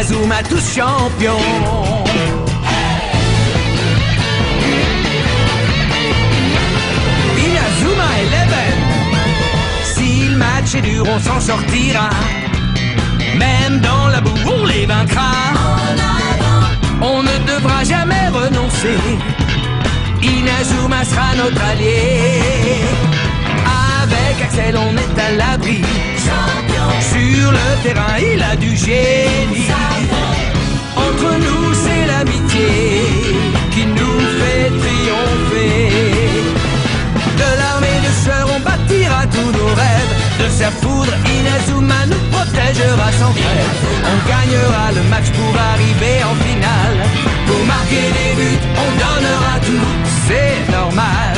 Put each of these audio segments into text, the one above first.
Inazuma tous champions. Inazuma Eleven. Si le match est dur, on s'en sortira. Même dans la boue, on les vaincra. On ne devra jamais renoncer. Inazuma sera notre allié. Avec Axel, on est à l'abri. Sur le terrain, il a du génie. Entre nous, c'est l'amitié qui nous fait triompher. De l'armée de sœurs, on bâtira tous nos rêves. De sa foudre, Inazuma nous protégera sans trêve. On gagnera le match pour arriver en finale. Pour marquer des buts, on donnera tout, c'est normal.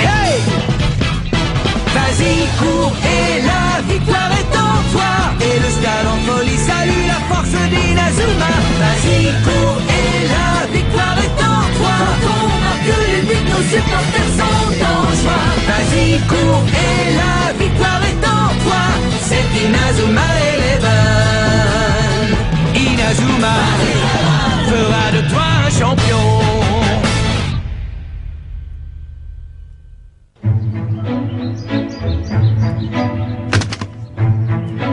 Hey! Vas-y, cours et la victoire est en toi. Et le stade en folie salue la force d'Inazuma. Vas-y, cours et la victoire est en toi. Quand on marque les buts, nos supporters sont en joie. Vas-y, cours et la victoire est en toi. C'est Inazuma Eleven. Inazuma fera de toi un champion.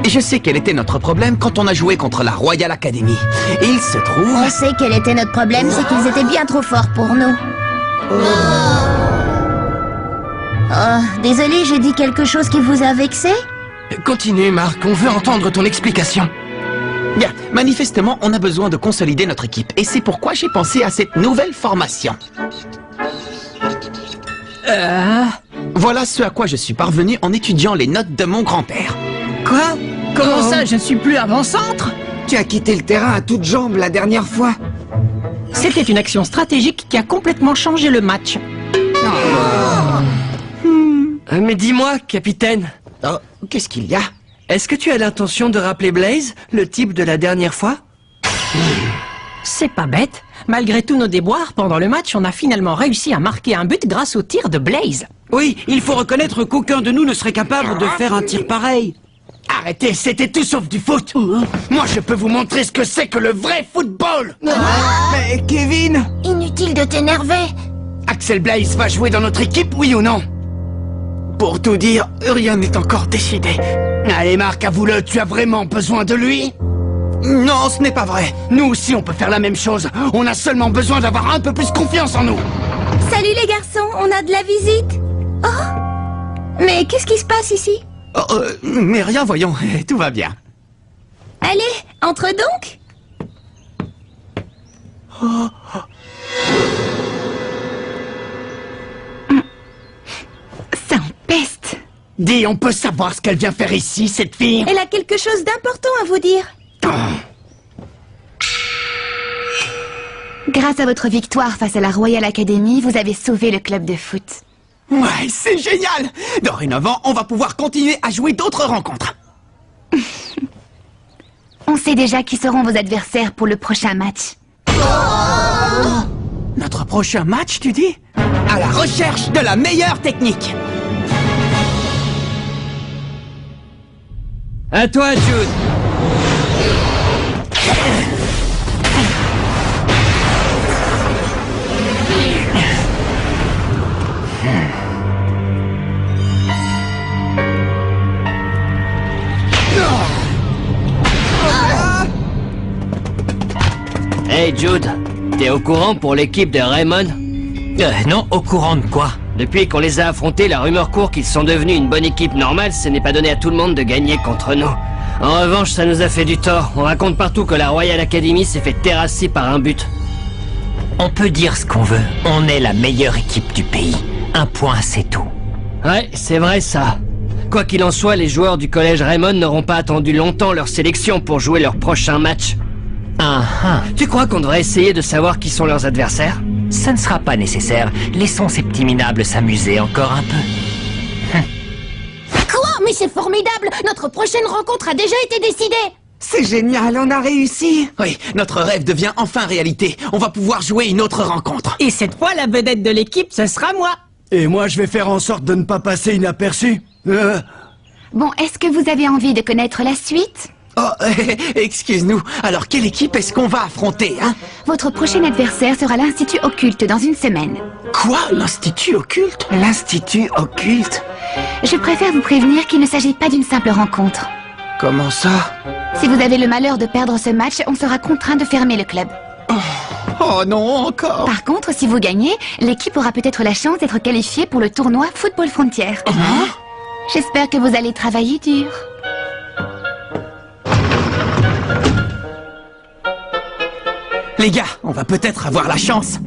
Je sais quel était notre problème quand on a joué contre la Royal Academy. Il se trouve... On sait quel était notre problème, c'est qu'ils étaient bien trop forts pour nous. Oh, désolé, j'ai dit quelque chose qui vous a vexé? Continue, Marc, on veut entendre ton explication. Bien, manifestement, on a besoin de consolider notre équipe. Et c'est pourquoi j'ai pensé à cette nouvelle formation. Voilà ce à quoi je suis parvenu en étudiant les notes de mon grand-père. Quoi? Comment ça, je suis plus avant-centre? Tu as quitté le terrain à toutes jambes la dernière fois. C'était une action stratégique qui a complètement changé le match. Mais dis-moi, capitaine, Oh, qu'est-ce qu'il y a? est-ce que tu as l'intention de rappeler Blaze, le type de la dernière fois? C'est pas bête. Malgré tous nos déboires, pendant le match, on a finalement réussi à marquer un but grâce au tir de Blaze. Oui, il faut reconnaître qu'aucun de nous ne serait capable de faire un tir pareil. Arrêtez, c'était tout sauf du foot. Moi, je peux vous montrer ce que c'est que le vrai football. Mais Kevin! Inutile de t'énerver. Axel Blaze va jouer dans notre équipe, oui ou non? Pour tout dire, rien n'est encore décidé. Allez, Marc, avoue-le, tu as vraiment besoin de lui? Non, ce n'est pas vrai. Nous aussi, on peut faire la même chose. On a seulement besoin d'avoir un peu plus confiance en nous. Salut les garçons, on a de la visite. Oh! Mais qu'est-ce qui se passe ici? Mais rien, voyons, tout va bien. Allez, entre donc. Ça empeste. Dis, on peut savoir ce qu'elle vient faire ici, cette fille? Elle a quelque chose d'important à vous dire. Grâce à votre victoire face à la Royal Academy, vous avez sauvé le club de foot. Ouais, c'est génial! Dorénavant, on va pouvoir continuer à jouer d'autres rencontres. On sait déjà qui seront vos adversaires pour le prochain match. Notre prochain match, tu dis? À la recherche de la meilleure technique. À toi, Jude. Hey Jude, t'es au courant pour l'équipe de Raymond? Non, au courant de quoi? Depuis qu'on les a affrontés, la rumeur court qu'ils sont devenus une bonne équipe normale. Ce n'est pas donné à tout le monde de gagner contre nous. En revanche, ça nous a fait du tort. On raconte partout que la Royal Academy s'est fait terrasser par un but. On peut dire ce qu'on veut. On est la meilleure équipe du pays. Un point, c'est tout. Ouais, c'est vrai ça. Quoi qu'il en soit, les joueurs du collège Raymond n'auront pas attendu longtemps leur sélection pour jouer leur prochain match. Tu crois qu'on devrait essayer de savoir qui sont leurs adversaires? Ça ne sera pas nécessaire. Laissons ces petits minables s'amuser encore un peu. Quoi? Mais c'est formidable! Notre prochaine rencontre a déjà été décidée! C'est génial, on a réussi. Oui, notre rêve devient enfin réalité. On va pouvoir jouer une autre rencontre. Et cette fois, la vedette de l'équipe, ce sera moi. Et moi, je vais faire en sorte de ne pas passer inaperçu. Bon, est-ce que vous avez envie de connaître la suite? Oh, excuse-nous. Alors, quelle équipe est-ce qu'on va affronter, hein? Votre prochain adversaire sera l'Institut Occulte dans une semaine. Quoi? L'Institut Occulte? L'Institut Occulte? Je préfère vous prévenir qu'il ne s'agit pas d'une simple rencontre. Comment ça? Si vous avez le malheur de perdre ce match, on sera contraint de fermer le club. Oh non, encore? Par contre, si vous gagnez, l'équipe aura peut-être la chance d'être qualifiée pour le tournoi Football Frontier. J'espère que vous allez travailler dur. Les gars, on va peut-être avoir la chance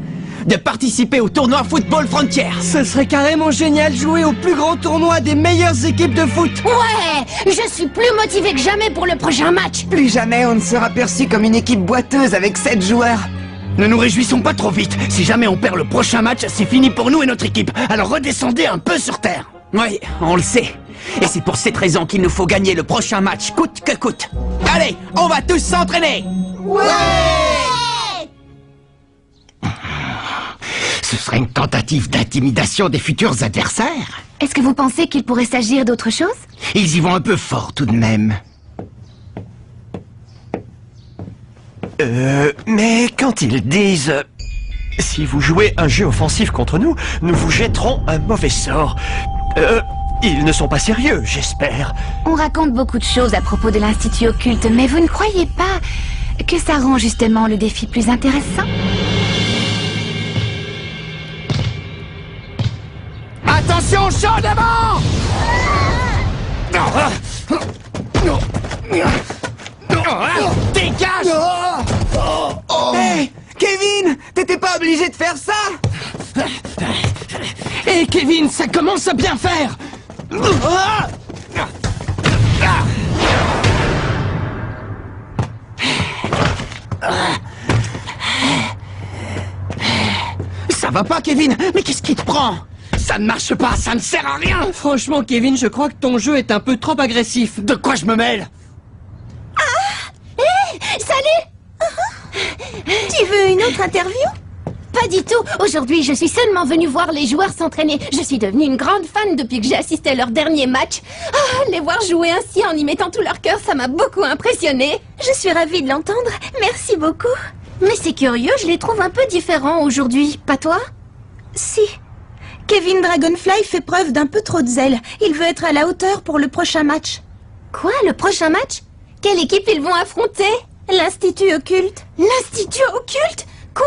de participer au tournoi Football Frontier. Ce serait carrément génial de jouer au plus grand tournoi des meilleures équipes de foot. Ouais, je suis plus motivée que jamais pour le prochain match. Plus jamais on ne sera perçu comme une équipe boiteuse avec 7 joueurs. Ne nous réjouissons pas trop vite. Si jamais on perd le prochain match, c'est fini pour nous et notre équipe. Alors redescendez un peu sur terre. Oui, on le sait. Et c'est pour cette raison qu'il nous faut gagner le prochain match, coûte que coûte. Allez, on va tous s'entraîner. Ce serait une tentative d'intimidation des futurs adversaires. Est-ce que vous pensez qu'il pourrait s'agir d'autre chose? Ils y vont un peu fort tout de même. Mais quand ils disent... si vous jouez un jeu offensif contre nous, nous vous jetterons un mauvais sort. Ils ne sont pas sérieux, j'espère. On raconte beaucoup de choses à propos de l'Institut Occulte, mais vous ne croyez pas que ça rend justement le défi plus intéressant? Attention, chaud devant! Dégage! Hey, Kevin, t'étais pas obligé de faire ça? Hé Kevin, ça commence à bien faire. Ça va pas Kevin, mais qu'est-ce qui te prend? Ça ne marche pas, ça ne sert à rien! Franchement, Kevin, je crois que ton jeu est un peu trop agressif. De quoi je me mêle? Salut. Tu veux une autre interview? Pas du tout. Aujourd'hui, je suis seulement venue voir les joueurs s'entraîner. Je suis devenue une grande fan depuis que j'ai assisté à leur dernier match. Ah, les voir jouer ainsi en y mettant tout leur cœur, ça m'a beaucoup impressionnée. Je suis ravie de l'entendre. Merci beaucoup. Mais c'est curieux, je les trouve un peu différents aujourd'hui. Pas toi? Si. Kevin Dragonfly fait preuve d'un peu trop de zèle. Il veut être à la hauteur pour le prochain match. Quoi, le prochain match? Quelle équipe ils vont affronter? L'Institut Occulte. L'Institut Occulte? Quoi?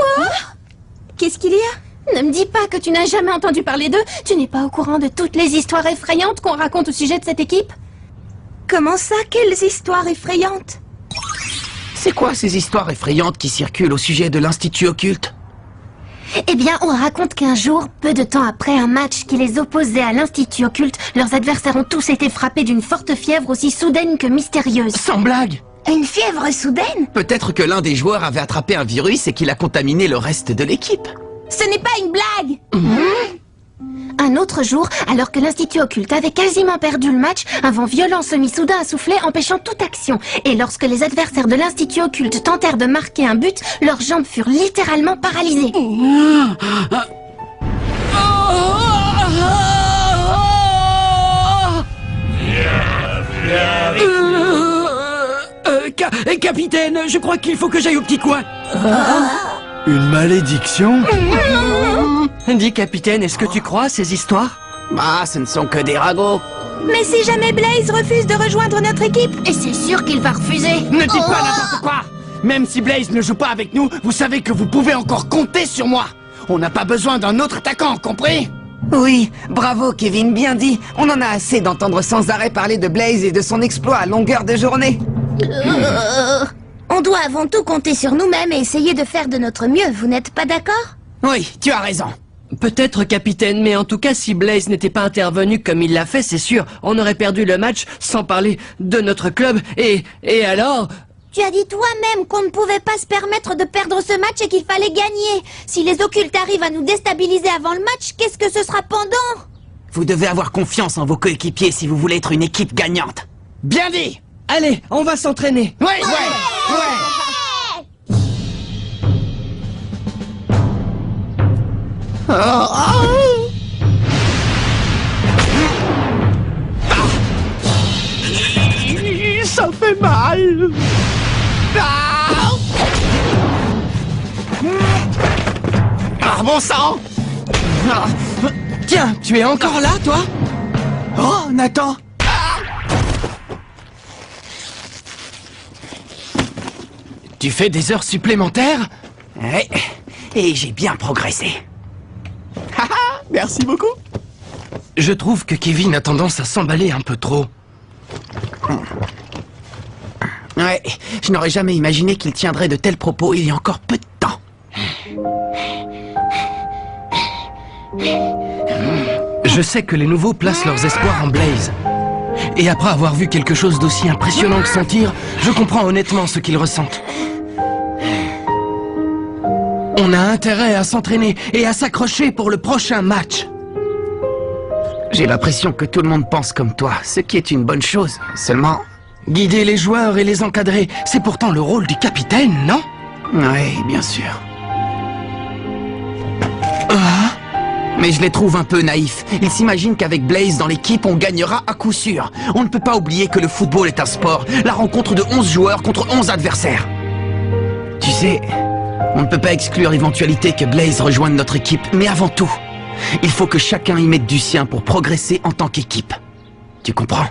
Qu'est-ce qu'il y a? Ne me dis pas que tu n'as jamais entendu parler d'eux. Tu n'es pas au courant de toutes les histoires effrayantes qu'on raconte au sujet de cette équipe? Comment ça? Quelles histoires effrayantes? C'est quoi ces histoires effrayantes qui circulent au sujet de l'Institut Occulte? Eh bien, on raconte qu'un jour, peu de temps après un match qui les opposait à l'Institut Occulte, leurs adversaires ont tous été frappés d'une forte fièvre aussi soudaine que mystérieuse. Sans blague! Une fièvre soudaine? Peut-être que l'un des joueurs avait attrapé un virus et qu'il a contaminé le reste de l'équipe. Ce n'est pas une blague! Un autre jour, alors que l'Institut Occulte avait quasiment perdu le match, un vent violent se mit soudain à souffler, empêchant toute action. Et lorsque les adversaires de l'Institut Occulte tentèrent de marquer un but, leurs jambes furent littéralement paralysées. Capitaine, je crois qu'il faut que j'aille au petit coin. Une malédiction? Dis, capitaine, est-ce que tu crois à ces histoires? Bah, ce ne sont que des ragots. Mais si jamais Blaze refuse de rejoindre notre équipe? Et c'est sûr qu'il va refuser. Ne dites pas n'importe quoi! Même si Blaze ne joue pas avec nous, vous savez que vous pouvez encore compter sur moi. On n'a pas besoin d'un autre attaquant, compris? Oui, bravo Kevin, bien dit. On en a assez d'entendre sans arrêt parler de Blaze et de son exploit à longueur de journée. On doit avant tout compter sur nous-mêmes et essayer de faire de notre mieux, vous n'êtes pas d'accord? Oui, tu as raison. Peut-être, capitaine, mais en tout cas, si Blaze n'était pas intervenu comme il l'a fait, c'est sûr, on aurait perdu le match, sans parler de notre club, et alors... Tu as dit toi-même qu'on ne pouvait pas se permettre de perdre ce match et qu'il fallait gagner. Si les occultes arrivent à nous déstabiliser avant le match, qu'est-ce que ce sera pendant? Vous devez avoir confiance en vos coéquipiers si vous voulez être une équipe gagnante. Bien dit! Allez, on va s'entraîner. Ouais. Ça fait mal! bon sang! Tiens, tu es encore là, toi? Oh, Nathan! Tu fais des heures supplémentaires? Ouais, et j'ai bien progressé. Merci beaucoup. Je trouve que Kevin a tendance à s'emballer un peu trop. Ouais, je n'aurais jamais imaginé qu'il tiendrait de tels propos il y a encore peu de temps. Je sais que les nouveaux placent leurs espoirs en Blaze. Et après avoir vu quelque chose d'aussi impressionnant que son tir, je comprends honnêtement ce qu'ils ressentent. On a intérêt à s'entraîner et à s'accrocher pour le prochain match. J'ai l'impression que tout le monde pense comme toi, ce qui est une bonne chose. Seulement... Guider les joueurs et les encadrer, c'est pourtant le rôle du capitaine, non? Oui, bien sûr. Mais je les trouve un peu naïfs. Ils s'imaginent qu'avec Blaze dans l'équipe, on gagnera à coup sûr. On ne peut pas oublier que le football est un sport. La rencontre de 11 joueurs contre 11 adversaires. Tu sais, on ne peut pas exclure l'éventualité que Blaze rejoigne notre équipe. Mais avant tout, il faut que chacun y mette du sien pour progresser en tant qu'équipe. Tu comprends?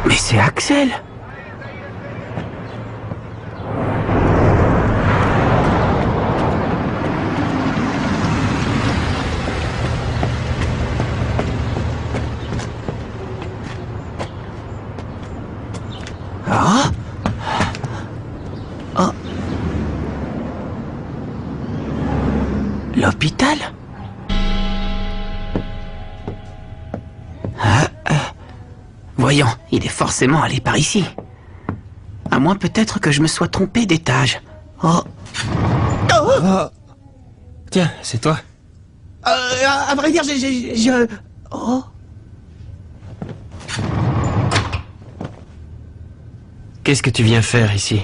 Mais c'est Axel! Ah! Oh! L'hôpital? Voyons, il est forcément allé par ici. À moins peut-être que je me sois trompé d'étage. Oh. Oh. Tiens, c'est toi. À vrai dire, Oh. Qu'est-ce que tu viens faire ici?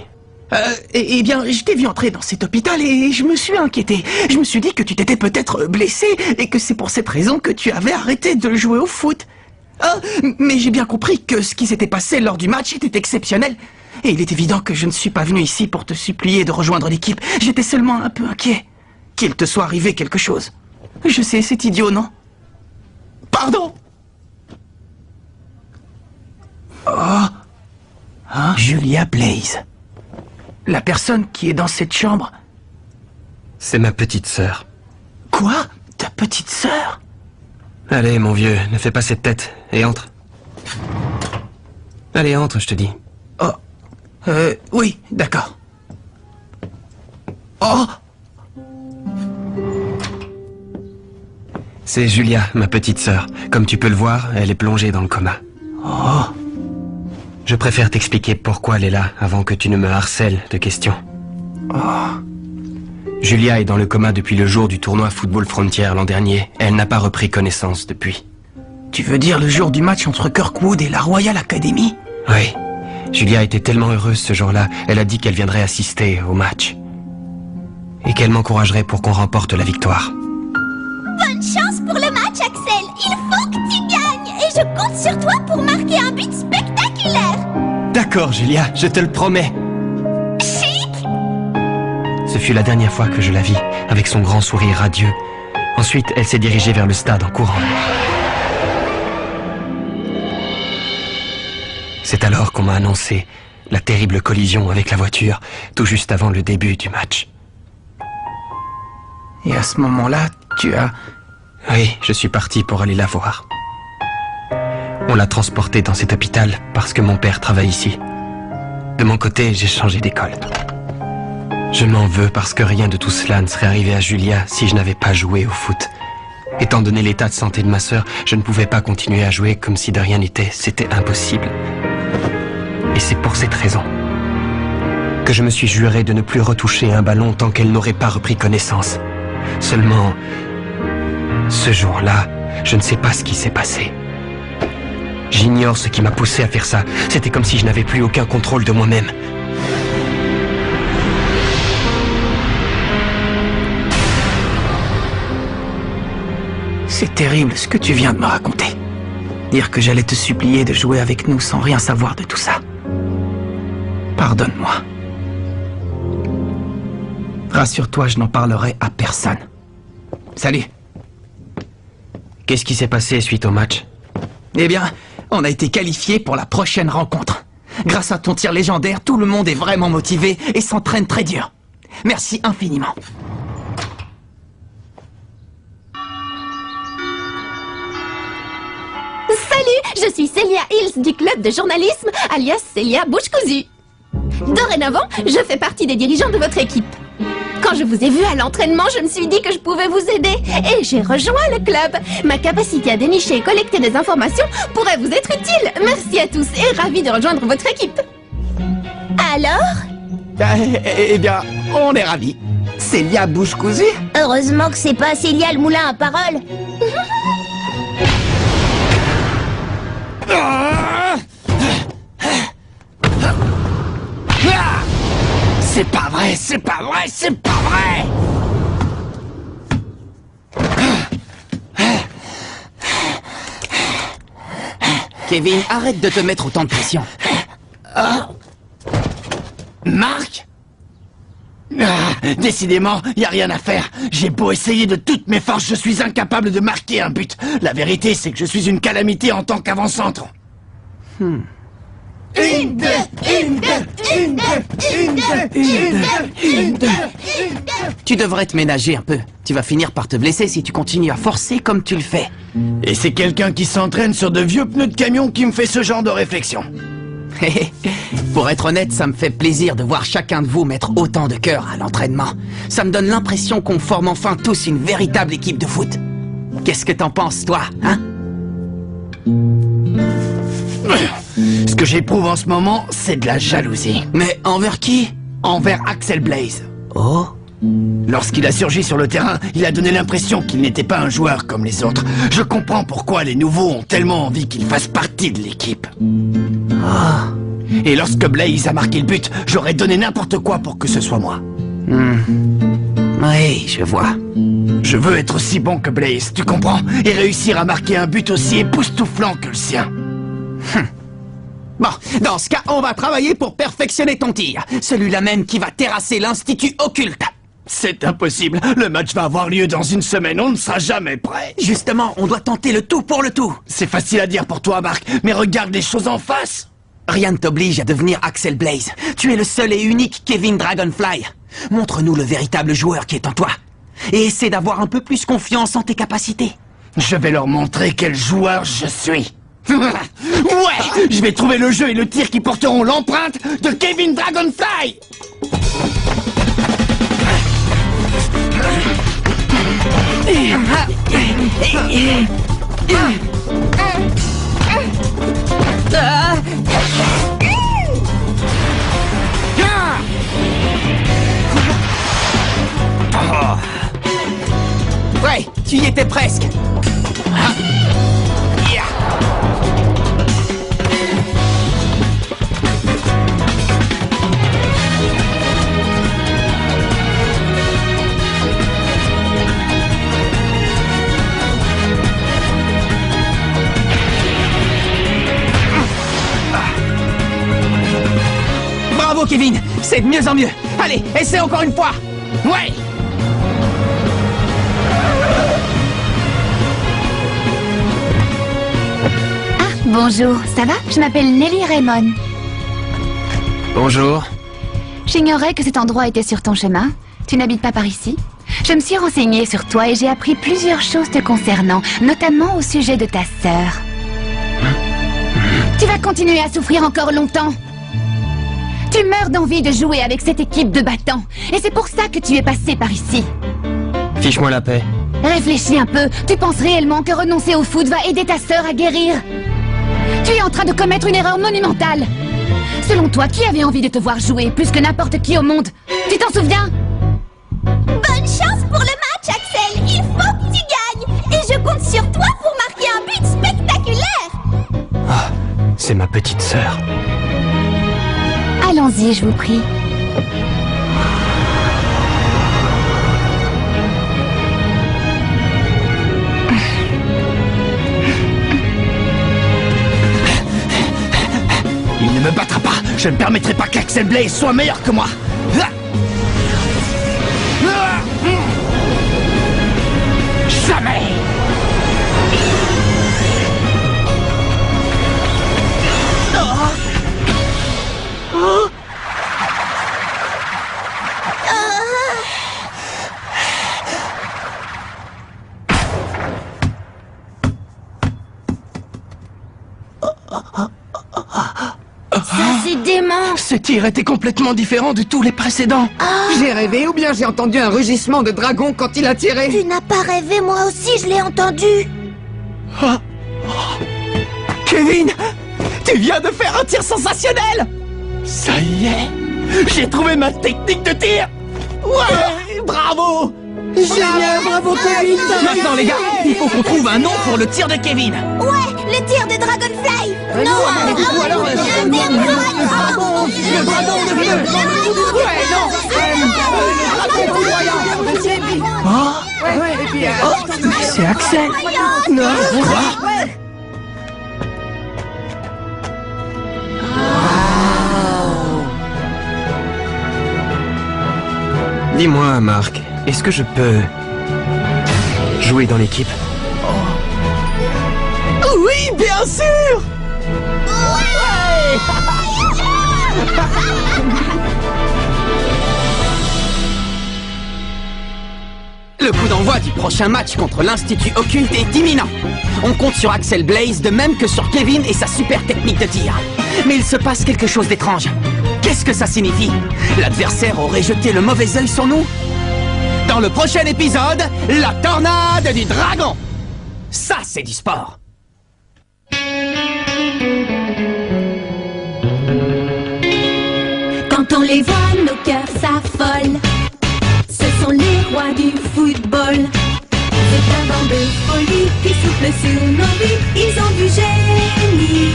Eh bien, je t'ai vu entrer dans cet hôpital et je me suis inquiété. Je me suis dit que tu t'étais peut-être blessé et que c'est pour cette raison que tu avais arrêté de jouer au foot. Mais j'ai bien compris que ce qui s'était passé lors du match était exceptionnel. Et il est évident que je ne suis pas venu ici pour te supplier de rejoindre l'équipe. J'étais seulement un peu inquiet. Qu'il te soit arrivé quelque chose. Je sais, c'est idiot, non? Pardon! Oh! Hein? Julia Blaze. La personne qui est dans cette chambre... C'est ma petite sœur. Quoi? Ta petite sœur? Allez, mon vieux, ne fais pas cette tête, et entre. Allez, entre, je te dis. Oh, oui, d'accord. Oh! C'est Julia, ma petite sœur. Comme tu peux le voir, elle est plongée dans le coma. Oh! Je préfère t'expliquer pourquoi elle est là, avant que tu ne me harcèles de questions. Oh! Julia est dans le coma depuis le jour du tournoi Football Frontier l'an dernier. Elle n'a pas repris connaissance depuis. Tu veux dire le jour du match entre Kirkwood et la Royal Academy? Oui. Julia était tellement heureuse ce jour-là, elle a dit qu'elle viendrait assister au match. Et qu'elle m'encouragerait pour qu'on remporte la victoire. Bonne chance pour le match, Axel. Il faut que tu gagnes. Et je compte sur toi pour marquer un but spectaculaire. D'accord, Julia, je te le promets. Ce fut la dernière fois que je la vis, avec son grand sourire radieux. Ensuite, elle s'est dirigée vers le stade en courant. C'est alors qu'on m'a annoncé la terrible collision avec la voiture, tout juste avant le début du match. Et à ce moment-là, tu as... Oui, je suis parti pour aller la voir. On l'a transportée dans cet hôpital parce que mon père travaille ici. De mon côté, j'ai changé d'école. Je m'en veux parce que rien de tout cela ne serait arrivé à Julia si je n'avais pas joué au foot. Étant donné l'état de santé de ma sœur, je ne pouvais pas continuer à jouer comme si de rien n'était. C'était impossible. Et c'est pour cette raison que je me suis juré de ne plus retoucher un ballon tant qu'elle n'aurait pas repris connaissance. Seulement, ce jour-là, je ne sais pas ce qui s'est passé. J'ignore ce qui m'a poussé à faire ça. C'était comme si je n'avais plus aucun contrôle de moi-même. C'est terrible ce que tu viens de me raconter. Dire que j'allais te supplier de jouer avec nous sans rien savoir de tout ça. Pardonne-moi. Rassure-toi, je n'en parlerai à personne. Salut. Qu'est-ce qui s'est passé suite au match? Eh bien, on a été qualifiés pour la prochaine rencontre. Grâce à ton tir légendaire, tout le monde est vraiment motivé et s'entraîne très dur. Merci infiniment. Salut, je suis Célia Hills du club de journalisme, alias Célia Bouche Cousue. Dorénavant, je fais partie des dirigeants de votre équipe. Quand je vous ai vu à l'entraînement, je me suis dit que je pouvais vous aider et j'ai rejoint le club. Ma capacité à dénicher et collecter des informations pourrait vous être utile. Merci à tous et ravi de rejoindre votre équipe. Alors? Eh bien, on est ravis. Célia Bouche Cousue? Heureusement que c'est pas Célia le moulin à parole. C'est pas vrai, c'est pas vrai, c'est pas vrai! Kevin, arrête de te mettre autant de pression. Marc? Décidément, y a rien à faire. J'ai beau essayer de toutes mes forces, je suis incapable de marquer un but. La vérité, c'est que je suis une calamité en tant qu'avant-centre. Tu devrais te ménager un peu. Tu vas finir par te blesser si tu continues à forcer comme tu le fais. Et c'est quelqu'un qui s'entraîne sur de vieux pneus de camion qui me fait ce genre de réflexion. Pour être honnête, ça me fait plaisir de voir chacun de vous mettre autant de cœur à l'entraînement. Ça me donne l'impression qu'on forme enfin tous une véritable équipe de foot. Qu'est-ce que t'en penses, toi, hein? Ce que j'éprouve en ce moment, c'est de la jalousie. Mais envers qui? Envers Axel Blaze. Oh? Lorsqu'il a surgi sur le terrain, il a donné l'impression qu'il n'était pas un joueur comme les autres. Je comprends pourquoi les nouveaux ont tellement envie qu'il fasse partie de l'équipe. Et lorsque Blaze a marqué le but, j'aurais donné n'importe quoi pour que ce soit moi. Oui, je vois. Je veux être aussi bon que Blaze, tu comprends? Et réussir à marquer un but aussi époustouflant que le sien. Bon, dans ce cas, on va travailler pour perfectionner ton tir. Celui-là même qui va terrasser l'Institut Occulte. C'est impossible. Le match va avoir lieu dans une semaine. On ne sera jamais prêt. Justement, on doit tenter le tout pour le tout. C'est facile à dire pour toi, Marc, mais regarde les choses en face. Rien ne t'oblige à devenir Axel Blaze. Tu es le seul et unique Kevin Dragonfly. Montre-nous le véritable joueur qui est en toi. Et essaie d'avoir un peu plus confiance en tes capacités. Je vais leur montrer quel joueur je suis. Ouais, je vais trouver le jeu et le tir qui porteront l'empreinte de Kevin Dragonfly. Ouais, tu y étais presque. Bravo Kevin, c'est de mieux en mieux. Allez, essaie encore une fois. Ouais. Bonjour, ça va? Je m'appelle Nelly Raymond. Bonjour. J'ignorais que cet endroit était sur ton chemin. Tu n'habites pas par ici? Je me suis renseignée sur toi et j'ai appris plusieurs choses te concernant, notamment au sujet de ta sœur. Tu vas continuer à souffrir encore longtemps. Tu meurs d'envie de jouer avec cette équipe de battants. Et c'est pour ça que tu es passé par ici. Fiche-moi la paix. Réfléchis un peu. Tu penses réellement que renoncer au foot va aider ta sœur à guérir? Tu es en train de commettre une erreur monumentale. Selon toi, qui avait envie de te voir jouer plus que n'importe qui au monde? Tu t'en souviens? Bonne chance pour le match, Axel. Il faut que tu gagnes. Et je compte sur toi pour marquer un but spectaculaire. Ah, c'est ma petite sœur. Allons-y, je vous prie. Il ne me battra pas. Je ne permettrai pas qu'Axel Blaze soit meilleur que moi. Jamais. Ça, c'est dément. Ce tir était complètement différent de tous les précédents. J'ai rêvé ou bien j'ai entendu un rugissement de dragon quand il a tiré. Tu n'as pas rêvé, moi aussi je l'ai entendu. Kevin, tu viens de faire un tir sensationnel. Ça y est, j'ai trouvé ma technique de tir. Ouais, bravo. Génial, bravo Kevin. Maintenant les gars, il faut qu'on trouve un nom pour le tir de Kevin. Ouais, le tir de Dragonfly. Non, ou alors le tir de dragon. Le dragon de feu. Ouais, non, le dragon foudroyant. Et puis, C'est Axel. Non, quoi? Dis-moi, Marc, est-ce que je peux jouer dans l'équipe? Oui, bien sûr. Le coup d'envoi du prochain match contre l'Institut Occulte est imminent. On compte sur Axel Blaze de même que sur Kevin et sa super technique de tir. Mais il se passe quelque chose d'étrange. Qu'est-ce que ça signifie? L'adversaire aurait jeté le mauvais œil sur nous? Dans le prochain épisode, la tornade du dragon. Ça, c'est du sport. Quand on les voit, nos cœurs s'affolent. Ce sont les rois du football. C'est un vent de folie qui souffle sur nos vies. Ils ont du génie.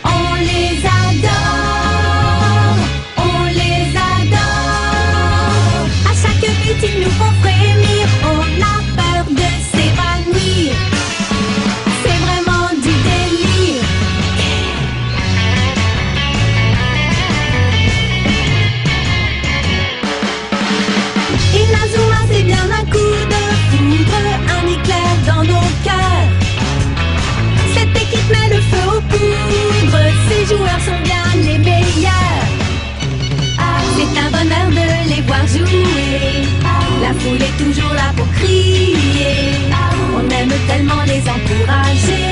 On les adore. On les adore. À chaque but, ils nous font frémir. On a peur de s'évanouir. C'est vraiment du délire. Inazuma, c'est bien un coup de foudre, un éclair dans nos cœurs. Cette équipe met le feu aux poudres, ces joueurs sont bien les meilleurs. C'est un bonheur de les voir jouer, la foule est toujours là pour crier. On aime tellement les encourager.